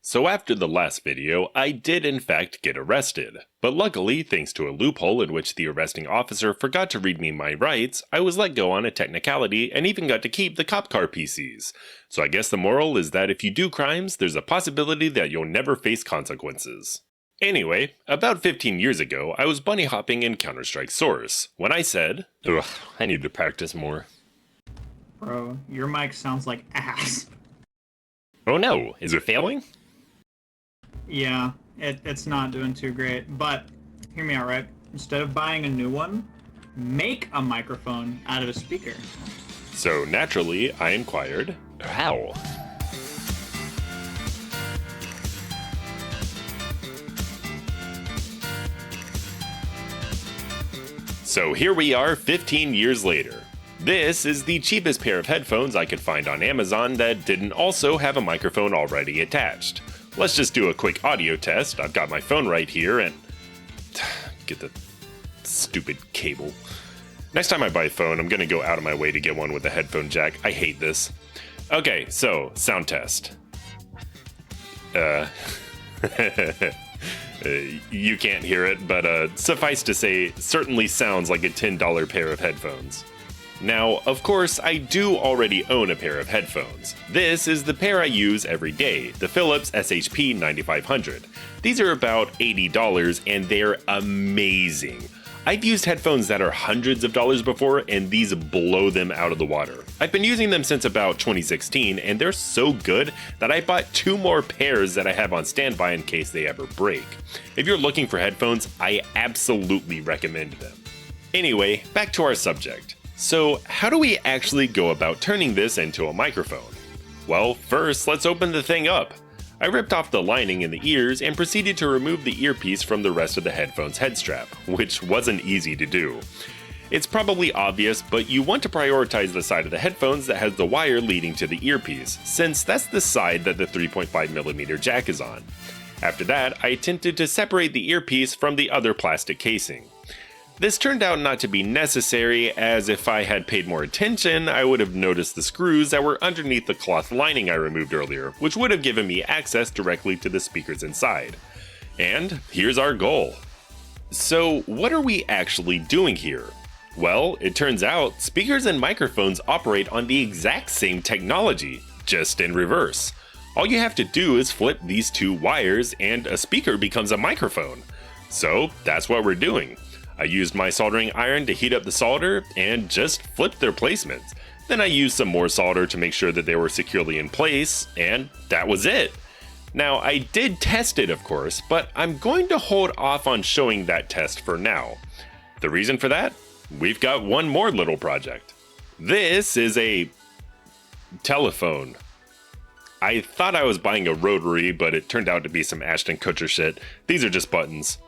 So after the last video, I did in fact get arrested. But luckily, thanks to a loophole in which the arresting officer forgot to read me my rights, I was let go on a technicality and even got to keep the cop car PCs. So I guess the moral is that if you do crimes, there's a possibility that you'll never face consequences. Anyway, about 15 years ago, I was bunny hopping in Counter-Strike Source, when I said, "Ugh, I need to practice more." Bro, your mic sounds like ass. Oh no, is it failing? Yeah, it's not doing too great, but hear me out, right? Instead of buying a new one, make a microphone out of a speaker. So naturally, I inquired, how? So here we are 15 years later. This is the cheapest pair of headphones I could find on Amazon that didn't also have a microphone already attached. Let's just do a quick audio test. I've got my phone right here and... get the stupid cable. Next time I buy a phone, I'm gonna go out of my way to get one with a headphone jack. I hate this. Okay, so, sound test. You can't hear it, but suffice to say, certainly sounds like a $10 pair of headphones. Now, of course, I do already own a pair of headphones. This is the pair I use every day, the Philips SHP 9500. These are about $80 and they're amazing. I've used headphones that are hundreds of dollars before and these blow them out of the water. I've been using them since about 2016 and they're so good that I bought 2 more pairs that I have on standby in case they ever break. If you're looking for headphones, I absolutely recommend them. Anyway, back to our subject. So how do we actually go about turning this into a microphone? Well, first let's open the thing up. I ripped off the lining in the ears and proceeded to remove the earpiece from the rest of the headphone's head strap, which wasn't easy to do. It's probably obvious, but you want to prioritize the side of the headphones that has the wire leading to the earpiece, since that's the side that the 3.5mm jack is on. After that, I attempted to separate the earpiece from the other plastic casing. This turned out not to be necessary, as if I had paid more attention, I would have noticed the screws that were underneath the cloth lining I removed earlier, which would have given me access directly to the speakers inside. And here's our goal. So what are we actually doing here? Well, it turns out speakers and microphones operate on the exact same technology, just in reverse. All you have to do is flip these 2 wires and a speaker becomes a microphone. So that's what we're doing. I used my soldering iron to heat up the solder and just flipped their placements. Then I used some more solder to make sure that they were securely in place, and that was it. Now, I did test it, of course, but I'm going to hold off on showing that test for now. The reason for that? We've got one more little project. This is a telephone. I thought I was buying a rotary, but it turned out to be some Ashton Kutcher shit. These are just buttons.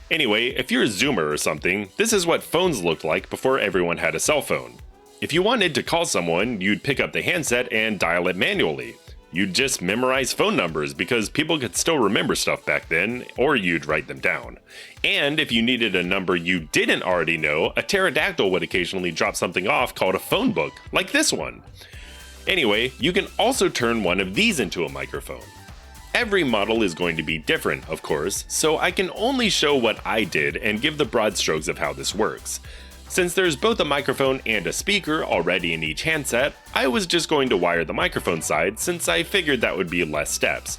Anyway, if you're a Zoomer or something, this is what phones looked like before everyone had a cell phone. If you wanted to call someone, you'd pick up the handset and dial it manually. You'd just memorize phone numbers because people could still remember stuff back then, or you'd write them down. And if you needed a number you didn't already know, a pterodactyl would occasionally drop something off called a phone book, like this one. Anyway, you can also turn one of these into a microphone. Every model is going to be different, of course, so I can only show what I did and give the broad strokes of how this works. Since there's both a microphone and a speaker already in each handset, I was just going to wire the microphone side since I figured that would be less steps.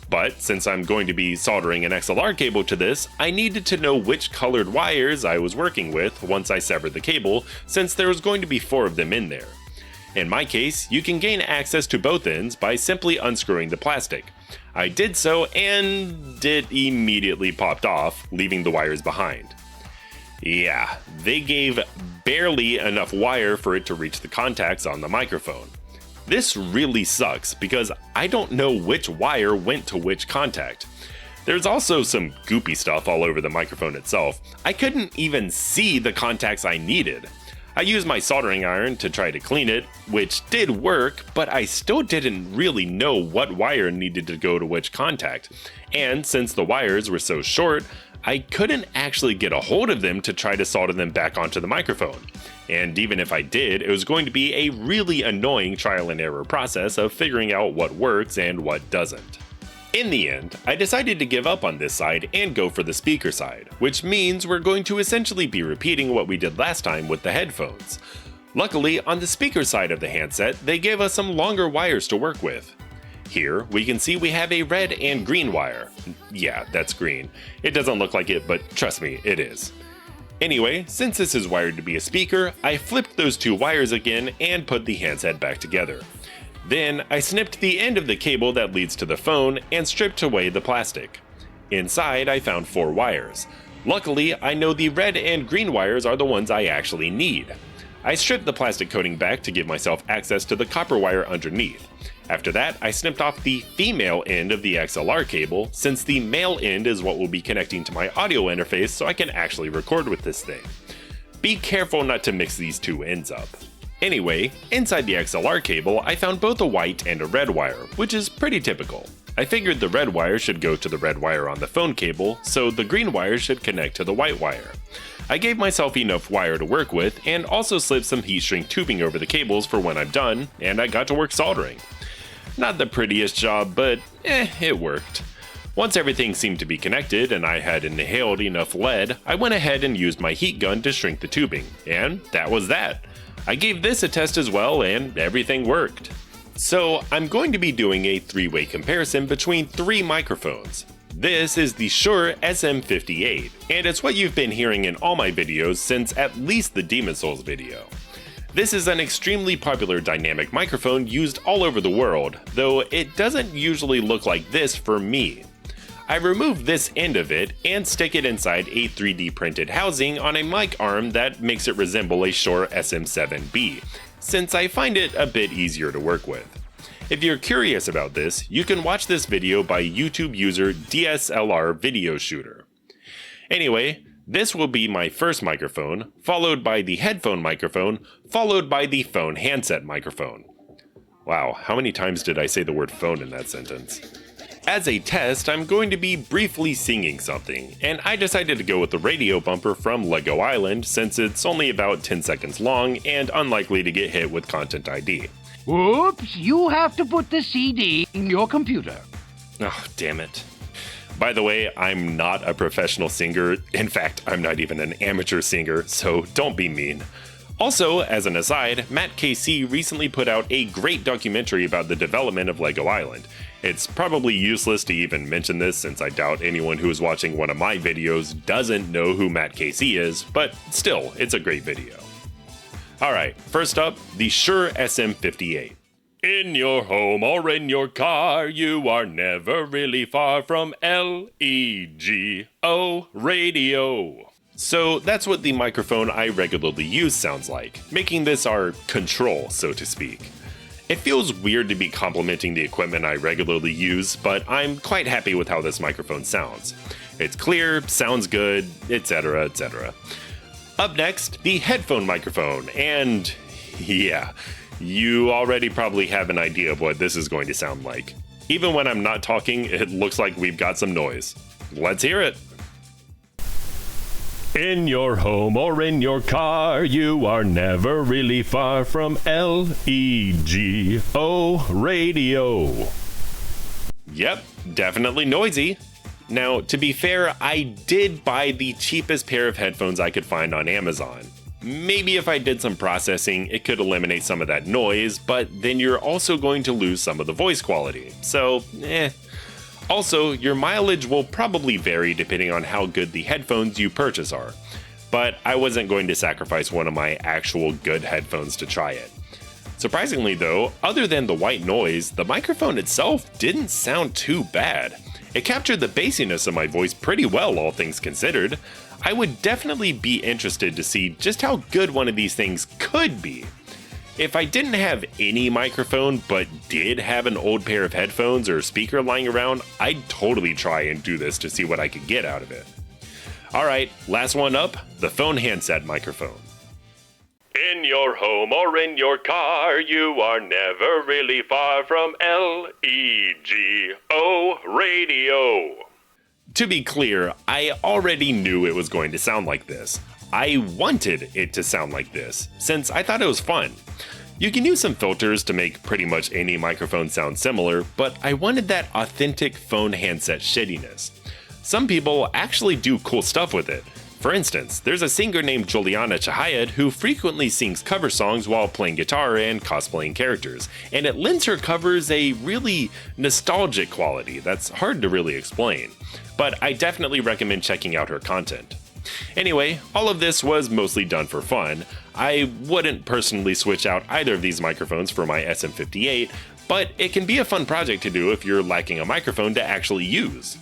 But since I'm going to be soldering an XLR cable to this, I needed to know which colored wires I was working with once I severed the cable, since there was going to be 4 of them in there. In my case, you can gain access to both ends by simply unscrewing the plastic. I did so and it immediately popped off, leaving the wires behind. Yeah, they gave barely enough wire for it to reach the contacts on the microphone. This really sucks because I don't know which wire went to which contact. There's also some goopy stuff all over the microphone itself. I couldn't even see the contacts I needed. I used my soldering iron to try to clean it, which did work, but I still didn't really know what wire needed to go to which contact. And since the wires were so short, I couldn't actually get a hold of them to try to solder them back onto the microphone. And even if I did, it was going to be a really annoying trial and error process of figuring out what works and what doesn't. In the end, I decided to give up on this side and go for the speaker side, which means we're going to essentially be repeating what we did last time with the headphones. Luckily, on the speaker side of the handset, they gave us some longer wires to work with. Here, we can see we have a red and green wire. Yeah, that's green. It doesn't look like it, but trust me, it is. Anyway, since this is wired to be a speaker, I flipped those two wires again and put the handset back together. Then, I snipped the end of the cable that leads to the phone and stripped away the plastic. Inside, I found 4 wires. Luckily, I know the red and green wires are the ones I actually need. I stripped the plastic coating back to give myself access to the copper wire underneath. After that, I snipped off the female end of the XLR cable, since the male end is what will be connecting to my audio interface so I can actually record with this thing. Be careful not to mix these two ends up. Anyway, inside the XLR cable, I found both a white and a red wire, which is pretty typical. I figured the red wire should go to the red wire on the phone cable, so the green wire should connect to the white wire. I gave myself enough wire to work with, and also slipped some heat shrink tubing over the cables for when I'm done, and I got to work soldering. Not the prettiest job, but it worked. Once everything seemed to be connected and I had inhaled enough lead, I went ahead and used my heat gun to shrink the tubing, and that was that. I gave this a test as well, and everything worked. So I'm going to be doing a 3-way comparison between 3 microphones. This is the Shure SM58, and it's what you've been hearing in all my videos since at least the Demon's Souls video. This is an extremely popular dynamic microphone used all over the world, though it doesn't usually look like this for me. I remove this end of it and stick it inside a 3D printed housing on a mic arm that makes it resemble a Shure SM7B, since I find it a bit easier to work with. If you're curious about this, you can watch this video by YouTube user DSLR Video Shooter. Anyway, this will be my first microphone, followed by the headphone microphone, followed by the phone handset microphone. Wow, how many times did I say the word phone in that sentence? As a test, I'm going to be briefly singing something, and I decided to go with the radio bumper from Lego Island since it's only about 10 seconds long and unlikely to get hit with Content ID. Oops, you have to put the CD in your computer. Oh, damn it. By the way, I'm not a professional singer. In fact, I'm not even an amateur singer, so don't be mean. Also, as an aside, Matt KC recently put out a great documentary about the development of Lego Island. It's probably useless to even mention this since I doubt anyone who is watching one of my videos doesn't know who Matt KC is, but still, it's a great video. Alright, first up, the Shure SM58. In your home or in your car, you are never really far from LEGO radio. So that's what the microphone I regularly use sounds like, making this our control, so to speak. It feels weird to be complimenting the equipment I regularly use, but I'm quite happy with how this microphone sounds. It's clear, sounds good, etc, etc. Up next, the headphone microphone, and yeah, you already probably have an idea of what this is going to sound like. Even when I'm not talking, it looks like we've got some noise. Let's hear it. In your home or in your car, you are never really far from LEGO radio. Yep, definitely noisy. Now, to be fair, I did buy the cheapest pair of headphones I could find on Amazon. Maybe if I did some processing, it could eliminate some of that noise, but then you're also going to lose some of the voice quality, so Also, your mileage will probably vary depending on how good the headphones you purchase are, but I wasn't going to sacrifice one of my actual good headphones to try it. Surprisingly though, other than the white noise, the microphone itself didn't sound too bad. It captured the bassiness of my voice pretty well, all things considered. I would definitely be interested to see just how good one of these things could be. If I didn't have any microphone but did have an old pair of headphones or speaker lying around, I'd totally try and do this to see what I could get out of it. Alright, last one up, the phone handset microphone. In your home or in your car, you are never really far from LEGO radio. To be clear, I already knew it was going to sound like this. I wanted it to sound like this, since I thought it was fun. You can use some filters to make pretty much any microphone sound similar, but I wanted that authentic phone handset shittiness. Some people actually do cool stuff with it. For instance, there's a singer named Juliana Chahayed who frequently sings cover songs while playing guitar and cosplaying characters, and it lends her covers a really nostalgic quality that's hard to really explain. But I definitely recommend checking out her content. Anyway, all of this was mostly done for fun. I wouldn't personally switch out either of these microphones for my SM58, but it can be a fun project to do if you're lacking a microphone to actually use.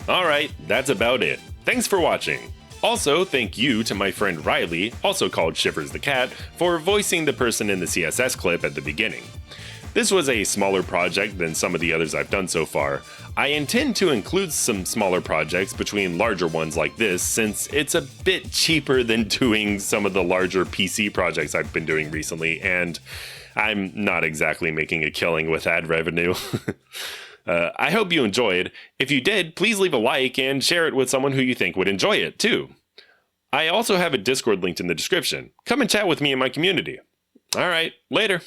Alright, that's about it. Thanks for watching. Also, thank you to my friend Riley, also called Shivers the Cat, for voicing the person in the CSS clip at the beginning. This was a smaller project than some of the others I've done so far. I intend to include some smaller projects between larger ones like this, since it's a bit cheaper than doing some of the larger PC projects I've been doing recently, and I'm not exactly making a killing with ad revenue. I hope you enjoyed. If you did, please leave a like and share it with someone who you think would enjoy it too. I also have a Discord linked in the description. Come and chat with me in my community. Alright, later.